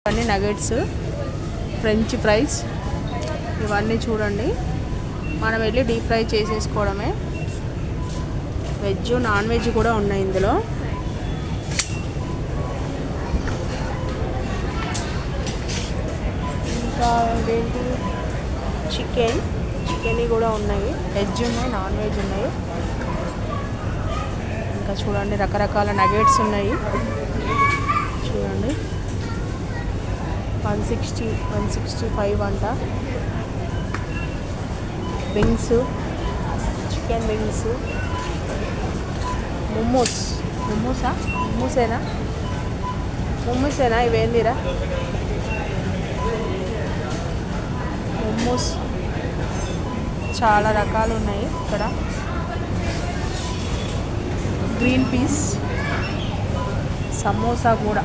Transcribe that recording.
అన్ని nuggets, French fries ఇవన్నీ చూడండి. మనం వెళ్ళి డీప్ ఫ్రై చేసేసుకోవడమే. వెజ్, నాన్ వెజ్ కూడా ఉన్నాయి ఇందులో. ఇంకా ఏంటి, చికెన్ కూడా ఉన్నాయి. వెజ్ ఉన్నాయి, నాన్ వెజ్ ఉన్నాయి. ఇంకా చూడండి రకరకాల నగెట్స్ ఉన్నాయి చూడండి. 165 అంట. వింగ్స్, చికెన్ వింగ్స్, మోమోసేనా ఇవేందిరా? మోమోస్ చాలా రకాలు ఉన్నాయి ఇక్కడ. గ్రీన్ పీస్, సమోసా కూడా